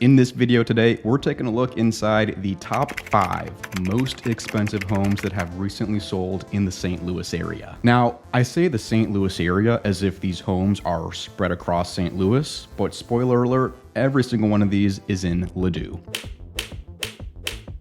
In this video today, we're taking a look inside the top 5 most expensive homes that have recently sold in the St. Louis area. Now, I say the St. Louis area as if these homes are spread across St. Louis, but spoiler alert, every single one of these is in Ladue.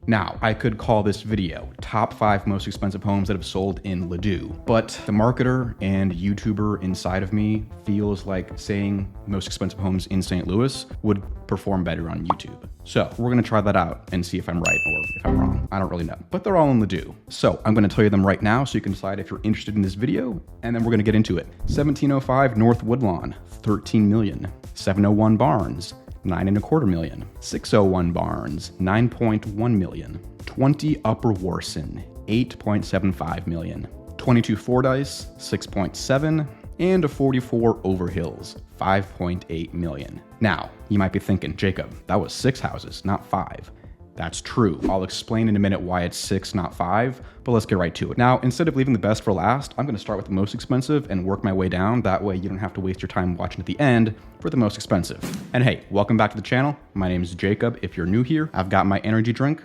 Now, I could call this video top 5 most expensive homes that have sold in Ladue, but the marketer and YouTuber inside of me feels like saying most expensive homes in St. Louis would perform better on YouTube. So we're gonna try that out and see if I'm right or if I'm wrong. I don't really know, but they're all in Ladue. So I'm gonna tell you them right now so you can decide if you're interested in this video, and then we're gonna get into it. 1705 North Woodlawn, 13 million. 701 Barnes, 9.25 million. 601 Barnes, 9.1 million. 20 Upper Warson, 8.75 million. 22 Fordyce, 6.7, and a 44 Overhills, 5.8 million. Now, you might be thinking, Jacob, that was 6 houses, not 5. That's true. I'll explain in a minute why it's 6, not 5, but let's get right to it. Now, instead of leaving the best for last, I'm gonna start with the most expensive and work my way down. That way you don't have to waste your time watching at the end for the most expensive. And hey, welcome back to the channel. My name is Jacob. If you're new here, I've got my energy drink.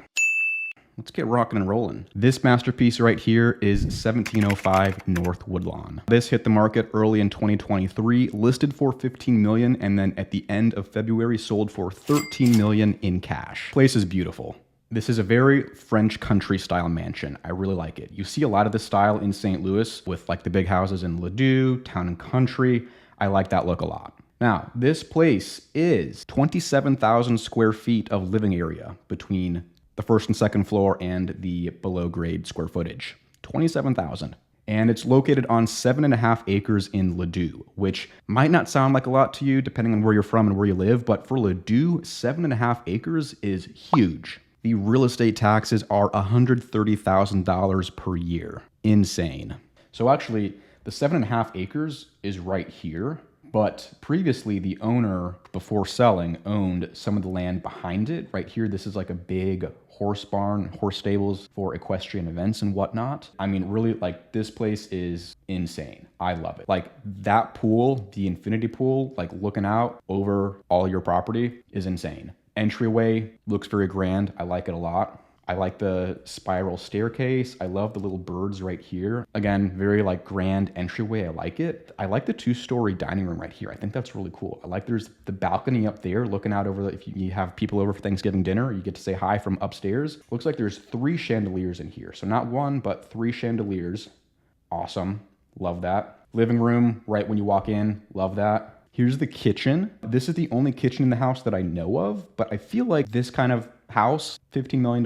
Let's get rocking and rolling. This masterpiece right here is 1705 North Woodlawn. This hit the market early in 2023, listed for 15 million, and then at the end of February sold for 13 million in cash. Place is beautiful. This is a very French country style mansion. I really like it. You see a lot of this style in St. Louis with like the big houses in Ladue, Town and Country. I like that look a lot. Now, this place is 27,000 square feet of living area between the first and second floor and the below grade square footage, 27,000. And it's located on 7.5 acres in Ladue, which might not sound like a lot to you depending on where you're from and where you live, but for Ladue, 7.5 acres is huge. The real estate taxes are $130,000 per year. Insane. So actually, the 7.5 acres is right here, but previously the owner, before selling, owned some of the land behind it. Right here, this is like a big horse barn, horse stables for equestrian events and whatnot. I mean, really, like, this place is insane. I love it. Like, that pool, the infinity pool, like looking out over all your property is insane. Entryway looks very grand. I like it a lot. I like the spiral staircase. I love the little birds right here. Again, very like grand entryway. I like it. I like the 2-story dining room right here. I think that's really cool. I like there's the balcony up there looking out over if you have people over for Thanksgiving dinner, you get to say hi from upstairs. Looks like there's 3 chandeliers in here. So not 1, but 3 chandeliers. Awesome. Love that. Living room right when you walk in. Love that. Here's the kitchen. This is the only kitchen in the house that I know of, but I feel like this kind of house, $15 million,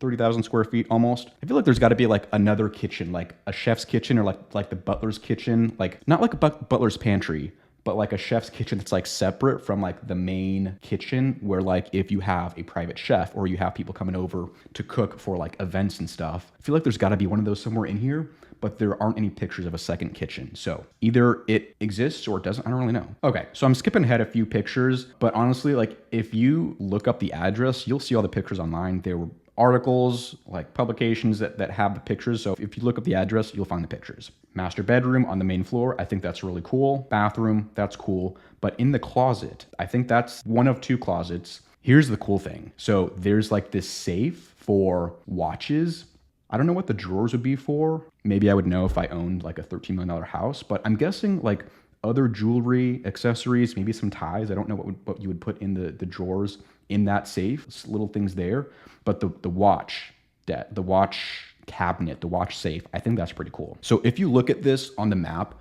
30,000 square feet almost. I feel like there's got to be like another kitchen, like a chef's kitchen or like the butler's kitchen, like not like a butler's pantry, but like a chef's kitchen that's like separate from like the main kitchen where like if you have a private chef or you have people coming over to cook for like events and stuff. I feel like there's got to be one of those somewhere in here, but there aren't any pictures of a second kitchen. So either it exists or it doesn't, I don't really know. Okay, so I'm skipping ahead a few pictures, but honestly, like if you look up the address, you'll see all the pictures online. There were articles, like publications that have the pictures. So if you look up the address, you'll find the pictures. Master bedroom on the main floor. I think that's really cool. Bathroom, that's cool. But in the closet, I think that's one of 2 closets. Here's the cool thing. So there's like this safe for watches. I don't know what the drawers would be for. Maybe I would know if I owned like a $13 million house, but I'm guessing like other jewelry, accessories, maybe some ties. I don't know what you would put in the drawers in that safe. It's little things there. But the watch cabinet, the watch safe, I think that's pretty cool. So if you look at this on the map,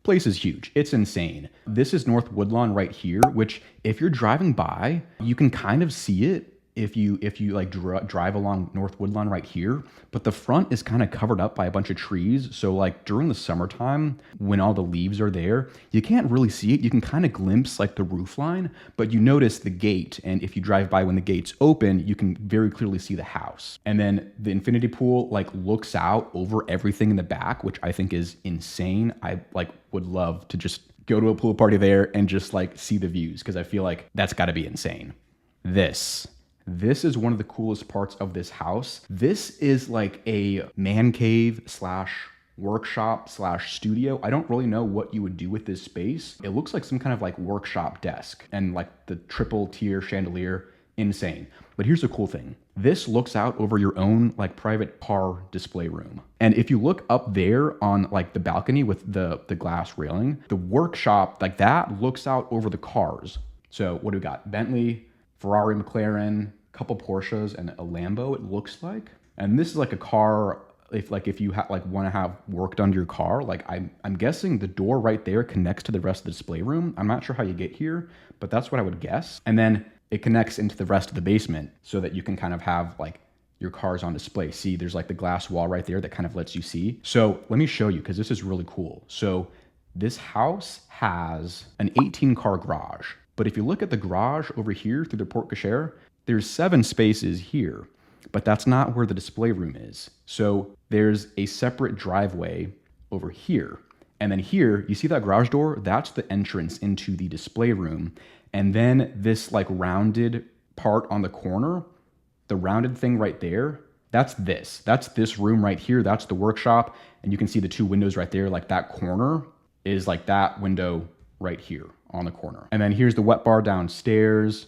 place is huge. It's insane. This is North Woodlawn right here, which if you're driving by, you can kind of see it if you like drive along North Woodlawn right here, but the front is kind of covered up by a bunch of trees. So like during the summertime, when all the leaves are there, you can't really see it. You can kind of glimpse like the roof line, but you notice the gate. And if you drive by when the gate's open, you can very clearly see the house. And then the infinity pool like looks out over everything in the back, which I think is insane. I like would love to just go to a pool party there and just like see the views, because I feel like that's got to be insane. This is one of the coolest parts of this house. This is like a man cave slash workshop slash studio. I don't really know what you would do with this space. It looks like some kind of like workshop desk and like the triple tier chandelier, insane. But here's the cool thing. This looks out over your own like private car display room. And if you look up there on like the balcony with the glass railing, the workshop, like that looks out over the cars. So what do we got? Bentley, Ferrari, McLaren, a couple Porsches, and a Lambo, it looks like. And this is like a car, if you want to have work done to your car, like I'm guessing the door right there connects to the rest of the display room. I'm not sure how you get here, but that's what I would guess. And then it connects into the rest of the basement so that you can kind of have like your cars on display. See, there's like the glass wall right there that kind of lets you see. So let me show you, because this is really cool. So this house has an 18 car garage, but if you look at the garage over here through the porte cochere, there's 7 spaces here, but that's not where the display room is. So there's a separate driveway over here. And then here, you see that garage door? That's the entrance into the display room. And then this like rounded part on the corner, the rounded thing right there, that's this room right here. That's the workshop. And you can see the 2 windows right there. Like that corner is like that window right here on the corner. And then here's the wet bar downstairs,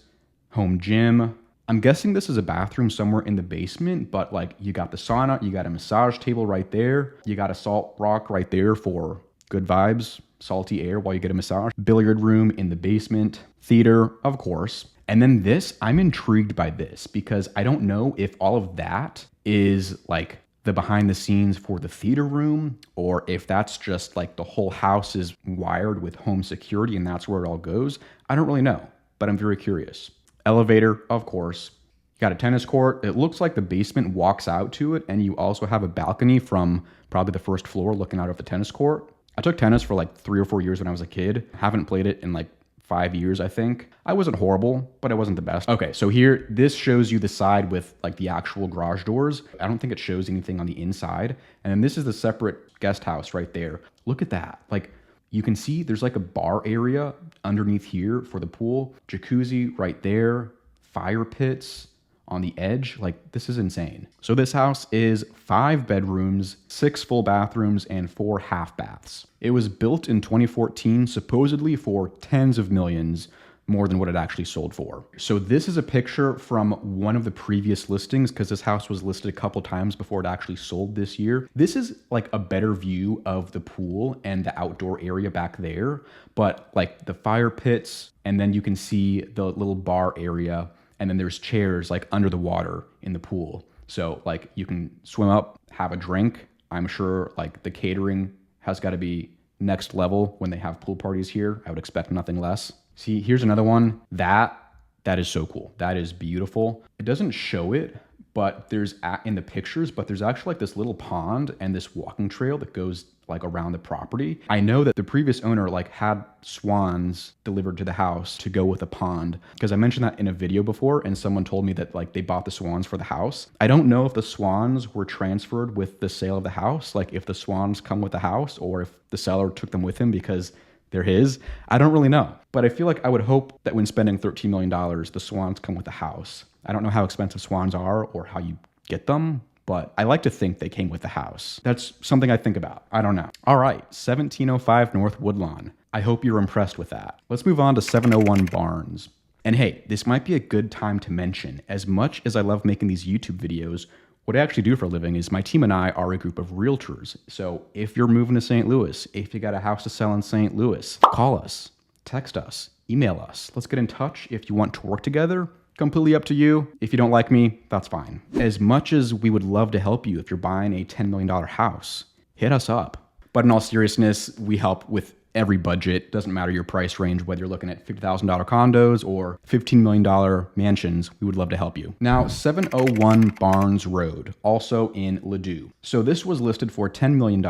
home gym. I'm guessing this is a bathroom somewhere in the basement, but like you got the sauna, you got a massage table right there. You got a salt rock right there for good vibes, salty air while you get a massage. Billiard room in the basement, theater, of course. And then this, I'm intrigued by this because I don't know if all of that is like the behind the scenes for the theater room, or if that's just like the whole house is wired with home security and that's where it all goes. I don't really know, but I'm very curious. Elevator, of course. You got a tennis court. It looks like the basement walks out to it, and you also have a balcony from probably the first floor looking out of the tennis court. I took tennis for like 3 or 4 years when I was a kid. Haven't played it in like 5 years, I think. I wasn't horrible, but I wasn't the best. Okay, so here, this shows you the side with like the actual garage doors. I don't think it shows anything on the inside. And then this is the separate guest house right there. Look at that. Like, you can see there's like a bar area underneath here for the pool, jacuzzi right there, fire pits on the edge. Like, this is insane. So this house is 5 bedrooms, 6 full bathrooms, and 4 half baths. It was built in 2014, supposedly for tens of millions, more than what it actually sold for. So this is a picture from one of the previous listings, because this house was listed a couple times before it actually sold this year. This is like a better view of the pool and the outdoor area back there, but like the fire pits, and then you can see the little bar area, and then there's chairs like under the water in the pool. So like you can swim up, have a drink. I'm sure like the catering has got to be next level when they have pool parties here. I would expect nothing less. See, here's another one. That is so cool. That is beautiful. It doesn't show it, but there's in the pictures, but there's actually like this little pond and this walking trail that goes like around the property. I know that the previous owner like had swans delivered to the house to go with a pond, because I mentioned that in a video before and someone told me that like they bought the swans for the house. I don't know if the swans were transferred with the sale of the house, like if the swans come with the house or if the seller took them with him because they're his. I don't really know, but I feel like I would hope that when spending $13 million, the swans come with the house. I don't know how expensive swans are or how you get them, but I like to think they came with the house. That's something I think about. I don't know. All right, 1705 North Woodlawn. I hope you're impressed with that. Let's move on to 701 Barnes. And hey, this might be a good time to mention, as much as I love making these YouTube videos, what I actually do for a living is my team and I are a group of realtors. So if you're moving to St. Louis, if you got a house to sell in St. Louis, call us, text us, email us. Let's get in touch if you want to work together. Completely up to you. If you don't like me, that's fine. As much as we would love to help you if you're buying a $10 million house, hit us up. But in all seriousness, we help with every budget. Doesn't matter your price range, whether you're looking at $50,000 condos or $15 million mansions, we would love to help you. Now, 701 Barnes Road, also in Ladue. So this was listed for $10 million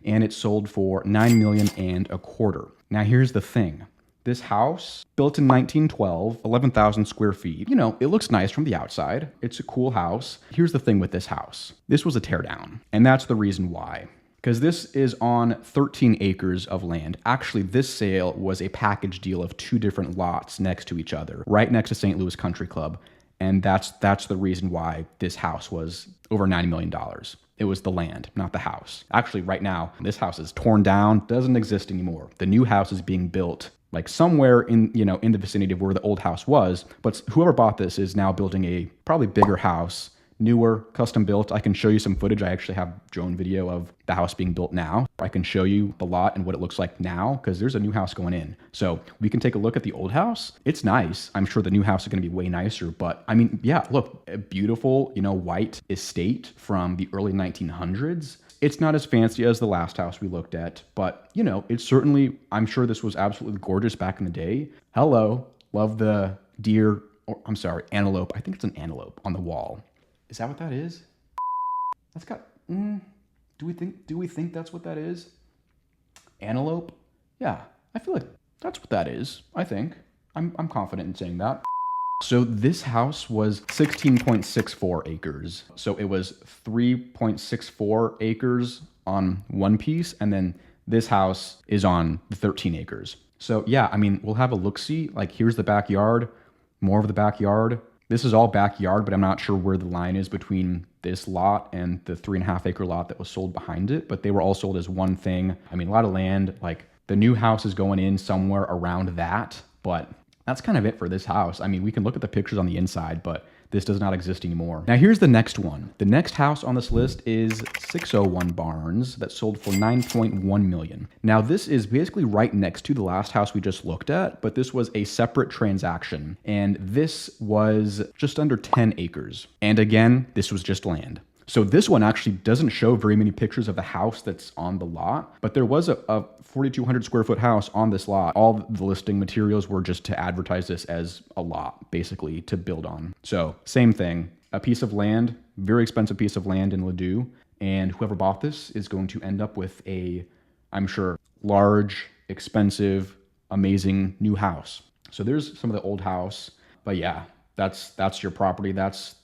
and it sold for $9 million and a quarter. Now here's the thing. This house, built in 1912, 11,000 square feet. You know, it looks nice from the outside. It's a cool house. Here's the thing with this house. This was a teardown, and that's the reason why. Because this is on 13 acres of land. Actually, this sale was a package deal of 2 different lots next to each other, right next to St. Louis Country Club. And that's the reason why this house was over $90 million. It was the land, not the house. Actually, right now, this house is torn down, doesn't exist anymore. The new house is being built like somewhere in, in the vicinity of where the old house was. But whoever bought this is now building a probably bigger house, newer, custom built. I can show you some footage. I actually have drone video of the house being built now. I can show you the lot and what it looks like now because there's a new house going in. So we can take a look at the old house. It's nice. I'm sure the new house is going to be way nicer, but I mean, yeah, look, a beautiful, white estate from the early 1900s. It's not as fancy as the last house we looked at, but it's certainly, I'm sure this was absolutely gorgeous back in the day. Hello, love the deer, or I'm sorry, antelope. I think it's an antelope on the wall. Is that what that is? That's got, do we think that's what that is? Antelope? Yeah, I feel like that's what that is, I think. I'm confident in saying that. So this house was 16.64 acres. So it was 3.64 acres on one piece, and then this house is on 13 acres. So yeah, I mean, we'll have a look-see. Like here's the backyard, more of the backyard. This is all backyard, but I'm not sure where the line is between this lot and the 3.5 acre lot that was sold behind it, but they were all sold as one thing. I mean, a lot of land, like the new house is going in somewhere around that, but that's kind of it for this house. I mean, we can look at the pictures on the inside, but this does not exist anymore. Now here's the next one. The next house on this list is 601 Barnes that sold for $9.1 million. Now this is basically right next to the last house we just looked at, but this was a separate transaction. And this was just under 10 acres. And again, this was just land. So this one actually doesn't show very many pictures of the house that's on the lot, but there was a 4,200 square foot house on this lot. All the listing materials were just to advertise this as a lot, basically to build on. So same thing, a piece of land, very expensive piece of land in Ladue, and whoever bought this is going to end up with a, I'm sure, large, expensive, amazing new house. So there's some of the old house, but yeah, that's your property. That's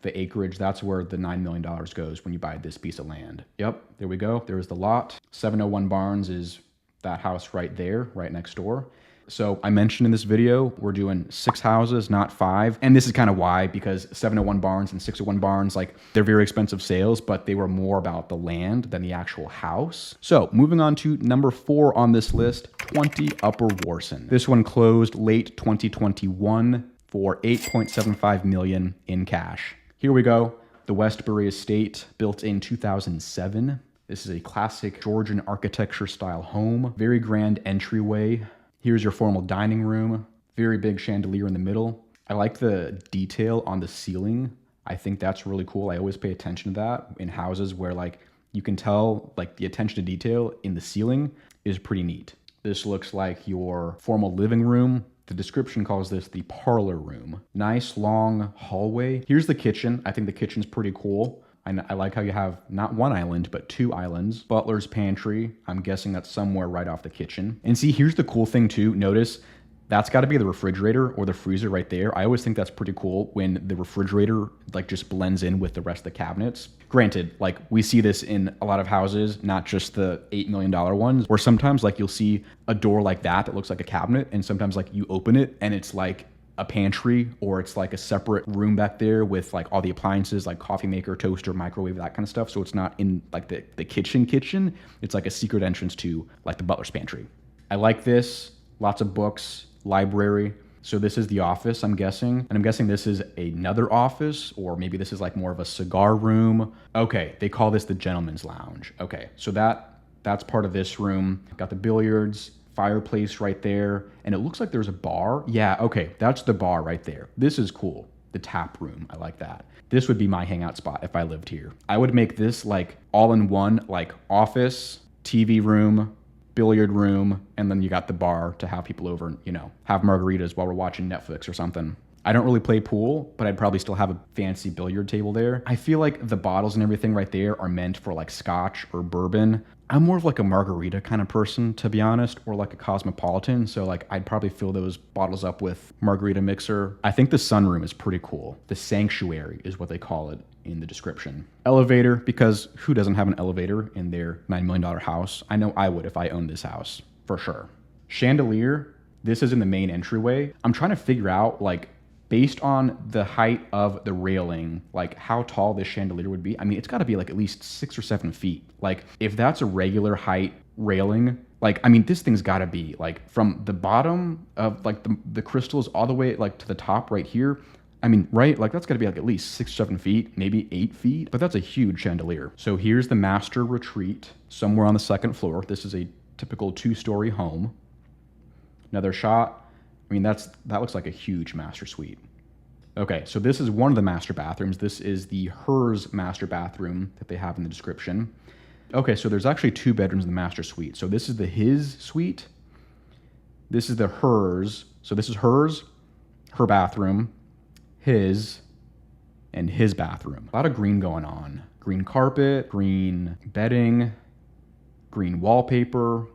the acreage, that's where the $9 million goes when you buy this piece of land. Yep, there we go. There's the lot. 701 Barnes is that house right there, right next door. So I mentioned in this video, we're doing 6 houses, not 5. And this is kind of why, because 701 Barnes and 601 Barnes, like they're very expensive sales, but they were more about the land than the actual house. So moving on to number 4 on this list, 20 Upper Warson. This one closed late 2021. For $8.75 million in cash. Here we go. The Westbury Estate, built in 2007. This is a classic Georgian architecture style home. Very grand entryway. Here's your formal dining room. Very big chandelier in the middle. I like the detail on the ceiling. I think that's really cool. I always pay attention to that in houses where like you can tell like the attention to detail in the ceiling is pretty neat. This looks like your formal living room. The description calls this the parlor room. Nice long hallway. Here's the kitchen. I think the kitchen's pretty cool. I like how you have not one island, but 2 islands. Butler's pantry. I'm guessing that's somewhere right off the kitchen. And see, here's the cool thing too. Notice that's got to be the refrigerator or the freezer right there. I always think that's pretty cool when the refrigerator like just blends in with the rest of the cabinets. Granted, like we see this in a lot of houses, not just the $8 million ones, where sometimes like you'll see a door like that looks like a cabinet, and sometimes like you open it and it's like a pantry, or it's like a separate room back there with like all the appliances like coffee maker, toaster, microwave, that kind of stuff. So it's not in like the kitchen. It's like a secret entrance to like the butler's pantry. I like this. Lots of books, library. So this is the office, I'm guessing. And I'm guessing this is another office, or maybe this is like more of a cigar room. Okay, they call this the gentleman's lounge. Okay, so that's part of this room. Got the billiards, fireplace right there, and it looks like there's a bar. Yeah, okay, that's the bar right there. This is cool. The tap room, I like that. This would be my hangout spot if I lived here. I would make this like all in one, like office, TV room, billiard room, and then you got the bar to have people over and, have margaritas while we're watching Netflix or something. I don't really play pool, but I'd probably still have a fancy billiard table there. I feel like the bottles and everything right there are meant for like scotch or bourbon. I'm more of like a margarita kind of person, to be honest, or like a cosmopolitan. So like I'd probably fill those bottles up with margarita mixer. I think the sunroom is pretty cool. The sanctuary is what they call it in the description. Elevator, because who doesn't have an elevator in their $9 million house? I know I would if I owned this house, for sure. Chandelier, this is in the main entryway. I'm trying to figure out like based on the height of the railing, like how tall this chandelier would be, I mean, it's got to be like at least 6 or 7 feet. Like if that's a regular height railing, like, I mean, this thing's got to be like from the bottom of like the crystals all the way like to the top right here. I mean, right? Like that's got to be like at least 6 or 7 feet, maybe 8 feet, but that's a huge chandelier. So here's the master retreat somewhere on the second floor. This is a typical 2-story home. Another shot. I mean, that looks like a huge master suite. Okay, so this is one of the master bathrooms. This is the hers master bathroom that they have in the description. Okay, so there's actually 2 bedrooms in the master suite. So this is the his suite. This is the hers. So this is hers, her bathroom, his, and his bathroom. A lot of green going on. Green carpet, green bedding, green wallpaper,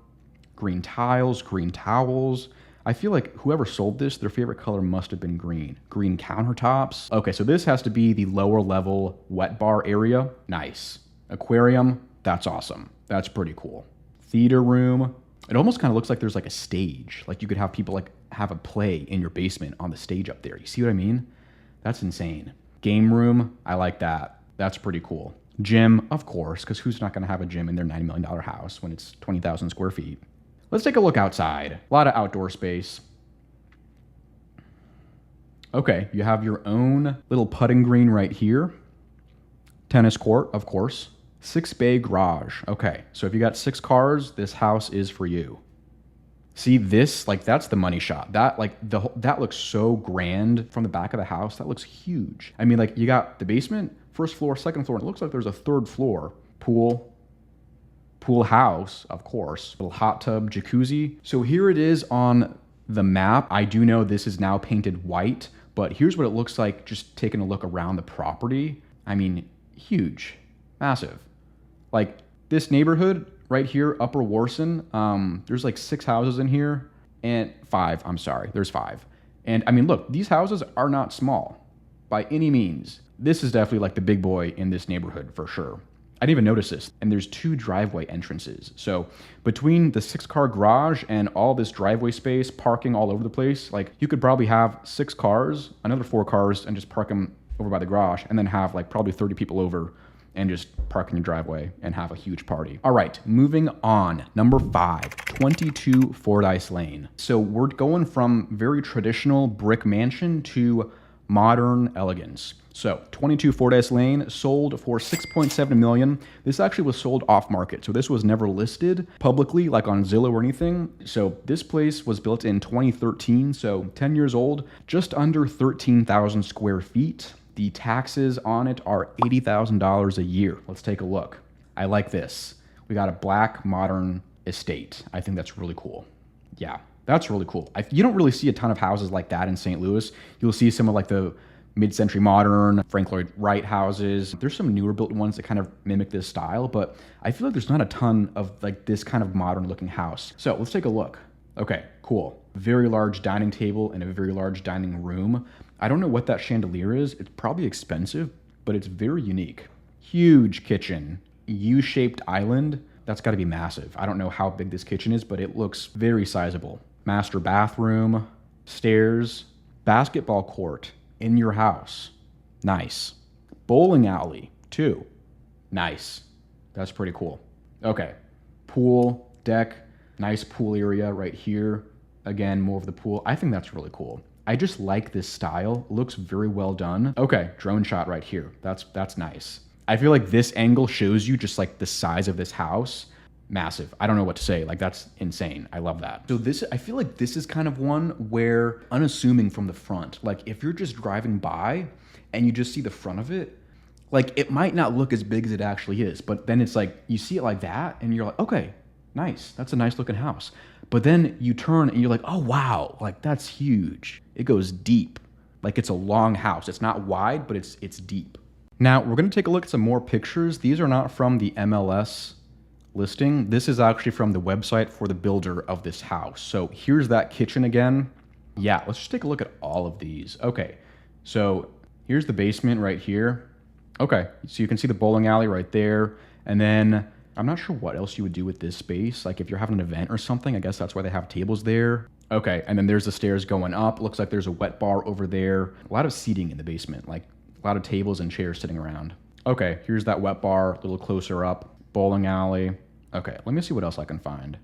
green tiles, green towels. I feel like whoever sold this, their favorite color must have been green. Green countertops. Okay, so this has to be the lower level wet bar area. Nice. Aquarium, that's awesome. That's pretty cool. Theater room. It almost kind of looks like there's like a stage. Like you could have people like have a play in your basement on the stage up there. You see what I mean? That's insane. Game room, I like that. That's pretty cool. Gym, of course, because who's not gonna have a gym in their $90 million house when it's 20,000 square feet? Let's take a look outside. A lot of outdoor space. Okay, you have your own little putting green right here. Tennis court, of course. 6-bay garage. Okay, so if you got 6 cars, this house is for you. See this, like that's the money shot. That like that looks so grand from the back of the house. That looks huge. I mean, like you got the basement, first floor, second floor, and it looks like there's a 3rd floor. Pool house, of course, little hot tub, jacuzzi. So here it is on the map. I do know this is now painted white, but here's what it looks like just taking a look around the property. I mean, huge, massive. Like this neighborhood right here, Upper Warson, there's like 6 houses in here and 5, I'm sorry, there's 5. And I mean, look, these houses are not small by any means. This is definitely like the big boy in this neighborhood for sure. I didn't even notice this. And there's 2 driveway entrances. So between the 6-car garage and all this driveway space, parking all over the place, like you could probably have 6 cars, another 4 cars, and just park them over by the garage, and then have like probably 30 people over and just park in your driveway and have a huge party. All right, moving on. Number 5, 22 Fordyce Lane. So we're going from very traditional brick mansion to modern elegance. So 22 Fordyce Lane sold for $6.7 million. This actually was sold off market. So this was never listed publicly like on Zillow or anything. So this place was built in 2013. So 10 years old, just under 13,000 square feet. The taxes on it are $80,000 a year. Let's take a look. I like this. We got a black modern estate. I think that's really cool. Yeah, that's really cool. You don't really see a ton of houses like that in St. Louis. You'll see some of like the mid-century modern, Frank Lloyd Wright houses. There's some newer built ones that kind of mimic this style, but I feel like there's not a ton of like this kind of modern looking house. So let's take a look. Okay, cool. Very large dining table and a very large dining room. I don't know what that chandelier is. It's probably expensive, but it's very unique. Huge kitchen, U-shaped island. That's gotta be massive. I don't know how big this kitchen is, but it looks very sizable. Master bathroom, stairs, basketball court in your house. Nice. Bowling alley, too. Nice. That's pretty cool. Okay. Pool, deck, nice pool area right here. Again, more of the pool. I think that's really cool. I just like this style. It looks very well done. Okay, drone shot right here. That's nice. I feel like this angle shows you just like the size of this house. Massive. I don't know what to say. Like that's insane. I love that. So I feel like this is kind of one where unassuming from the front, like if you're just driving by and you just see the front of it, like it might not look as big as it actually is, but then it's like, you see it like that and you're like, okay, nice. That's a nice looking house. But then you turn and you're like, oh wow, like that's huge. It goes deep. Like it's a long house. It's not wide, but it's deep. Now we're going to take a look at some more pictures. These are not from the MLS listing. This is actually from the website for the builder of this house. So here's that kitchen again. Yeah, let's just take a look at all of these. Okay, so here's the basement right here. Okay, so you can see the bowling alley right there. And then I'm not sure what else you would do with this space. Like if you're having an event or something, I guess that's why they have tables there. Okay, and then there's the stairs going up. Looks like there's a wet bar over there. A lot of seating in the basement, like a lot of tables and chairs sitting around. Okay, here's that wet bar, a little closer up. Bowling alley. Okay, let me see what else I can find.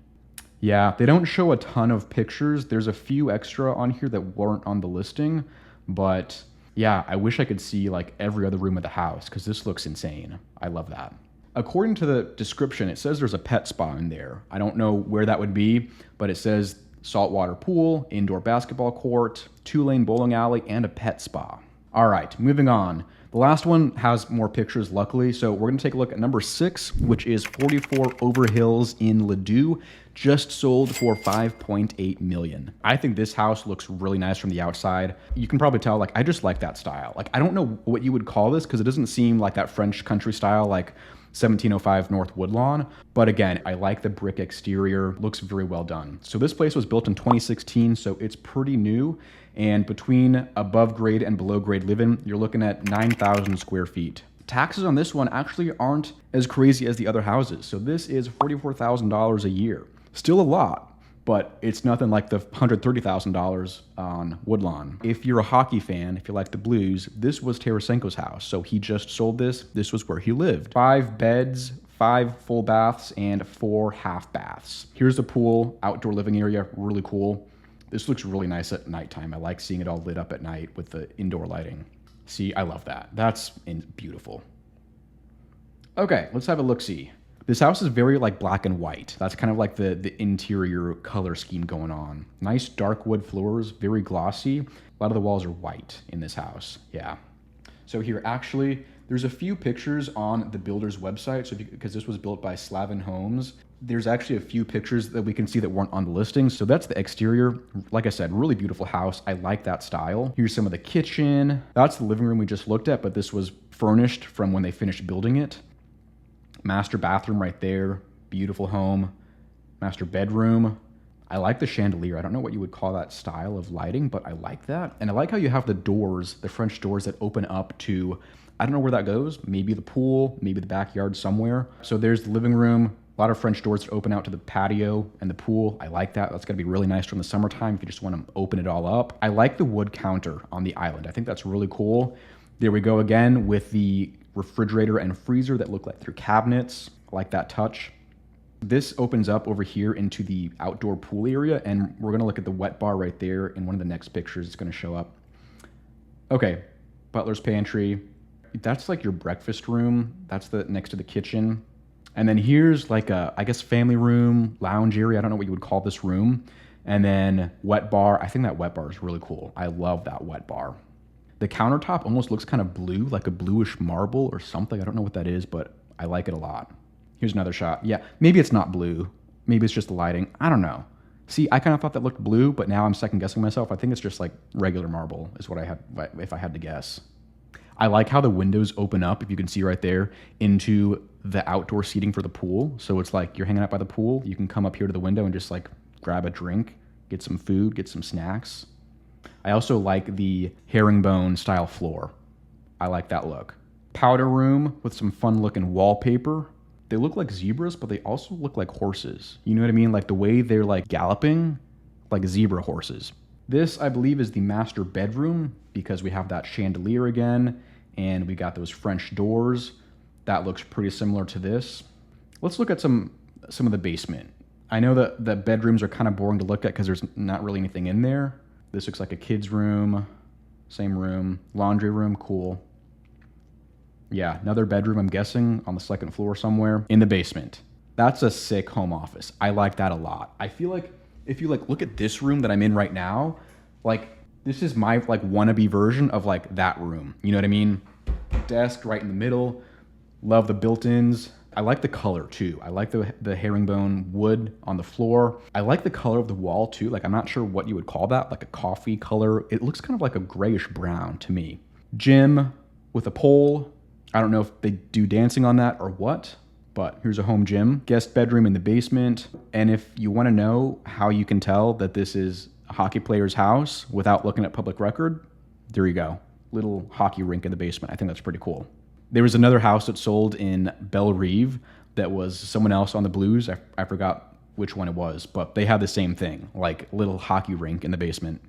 Yeah, they don't show a ton of pictures. There's a few extra on here that weren't on the listing, but yeah, I wish I could see like every other room of the house because this looks insane. I love that. According to the description, it says there's a pet spa in there. I don't know where that would be, but it says saltwater pool, indoor basketball court, 2-lane bowling alley, and a pet spa. All right, moving on. The last one has more pictures, luckily. So we're gonna take a look at number 6, which is 44 Overhills in Ladue, just sold for $5.8 million. I think this house looks really nice from the outside. You can probably tell, like, I just like that style. Like, I don't know what you would call this because it doesn't seem like that French country style, like 1705 North Woodlawn. But again, I like the brick exterior, looks very well done. So this place was built in 2016, so it's pretty new. And between above grade and below grade living, you're looking at 9,000 square feet. Taxes on this one actually aren't as crazy as the other houses. So this is $44,000 a year. Still a lot, but it's nothing like the $130,000 on Woodlawn. If you're a hockey fan, if you like the Blues, this was Tarasenko's house. So he just sold this. This was where he lived. 5 beds, 5 full baths, and 4 half baths. Here's the pool, outdoor living area, really cool. This looks really nice at nighttime. I like seeing it all lit up at night with the indoor lighting. See, I love that. That's beautiful. Okay, let's have a look-see. This house is very like black and white. That's kind of like the interior color scheme going on. Nice dark wood floors, very glossy. A lot of the walls are white in this house. Yeah. So here, actually, there's a few pictures on the builder's website. So because this was built by Slavin Homes, there's actually a few pictures that we can see that weren't on the listing. So that's the exterior. Like I said, really beautiful house. I like that style. Here's some of the kitchen. That's the living room we just looked at, but this was furnished from when they finished building it. Master bathroom right there. Beautiful home. Master bedroom. I like the chandelier. I don't know what you would call that style of lighting, but I like that. And I like how you have the doors, the French doors that open up to, I don't know where that goes. Maybe the pool, maybe the backyard somewhere. So there's the living room. A lot of French doors that open out to the patio and the pool. I like that. That's gonna be really nice from the summertime if you just wanna open it all up. I like the wood counter on the island. I think that's really cool. There we go again with the refrigerator and freezer that look like through cabinets. I like that touch. This opens up over here into the outdoor pool area, and we're gonna look at the wet bar right there in one of the next pictures. It's gonna show up. Okay, butler's pantry. That's like your breakfast room. That's the next to the kitchen. And then here's like a, I guess, family room, lounge area. I don't know what you would call this room. And then wet bar. I think that wet bar is really cool. I love that wet bar. The countertop almost looks kind of blue, like a bluish marble or something. I don't know what that is, but I like it a lot. Here's another shot. Yeah, maybe it's not blue. Maybe it's just the lighting. I don't know. See, I kind of thought that looked blue, but now I'm second guessing myself. I think it's just like regular marble is what I had, if I had to guess. I like how the windows open up, if you can see right there, into the outdoor seating for the pool. So it's like you're hanging out by the pool. You can come up here to the window and just like grab a drink, get some food, get some snacks. I also like the herringbone style floor. I like that look. Powder room with some fun looking wallpaper. They look like zebras, but they also look like horses. You know what I mean? Like the way they're like galloping, like zebra horses. This, I believe, is the master bedroom because we have that chandelier again, and we got those French doors. That looks pretty similar to this. Let's look at some of the basement. I know that the bedrooms are kind of boring to look at because there's not really anything in there. This looks like a kid's room, same room, laundry room, cool. Yeah, another bedroom, I'm guessing, on the second floor somewhere in the basement. That's a sick home office. I like that a lot. I feel like if you like look at this room that I'm in right now, like this is my like wannabe version of like that room. You know what I mean? Desk right in the middle. Love the built-ins. I like the color too. I like the herringbone wood on the floor. I like the color of the wall too. Like I'm not sure what you would call that, like a coffee color. It looks kind of like a grayish brown to me. Gym with a pole. I don't know if they do dancing on that or what, but here's a home gym. Guest bedroom in the basement. And if you want to know how you can tell that this is a hockey player's house without looking at public record, there you go. Little hockey rink in the basement. I think that's pretty cool. There was another house that sold in Belle Rive that was someone else on the Blues. I forgot which one it was, but they had the same thing, like a little hockey rink in the basement.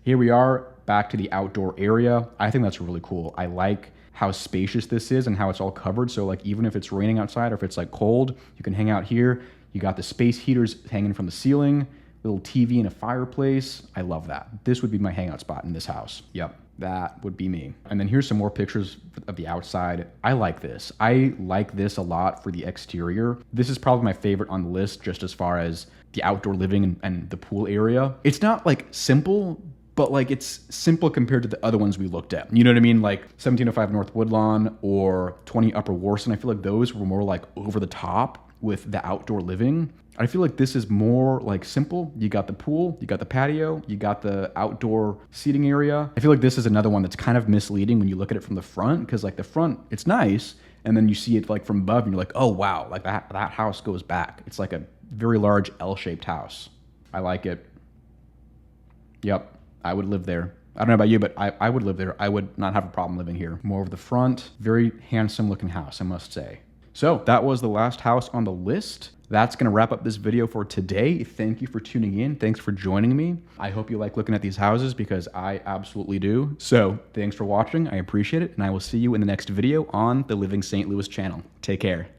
Here we are back to the outdoor area. I think that's really cool. I like how spacious this is and how it's all covered. So like even if it's raining outside or if it's like cold, you can hang out here. You got the space heaters hanging from the ceiling, little TV and a fireplace. I love that. This would be my hangout spot in this house. Yep, that would be me. And then here's some more pictures of the outside. I like this. I like this a lot for the exterior. This is probably my favorite on the list just as far as the outdoor living and the pool area. It's not like simple, but like it's simple compared to the other ones we looked at. You know what I mean? Like 1705 North Woodlawn or 20 Upper Warson. I feel like those were more like over the top with the outdoor living. I feel like this is more like simple. You got the pool, you got the patio, you got the outdoor seating area. I feel like this is another one that's kind of misleading when you look at it from the front, because like the front, it's nice. And then you see it like from above and you're like, oh wow, like that house goes back. It's like a very large L-shaped house. I like it. Yep. I would live there. I don't know about you, but I would live there. I would not have a problem living here. More of the front, very handsome looking house, I must say. So that was the last house on the list. That's gonna wrap up this video for today. Thank you for tuning in. Thanks for joining me. I hope you like looking at these houses because I absolutely do. So thanks for watching. I appreciate it. And I will see you in the next video on the Living St. Louis channel. Take care.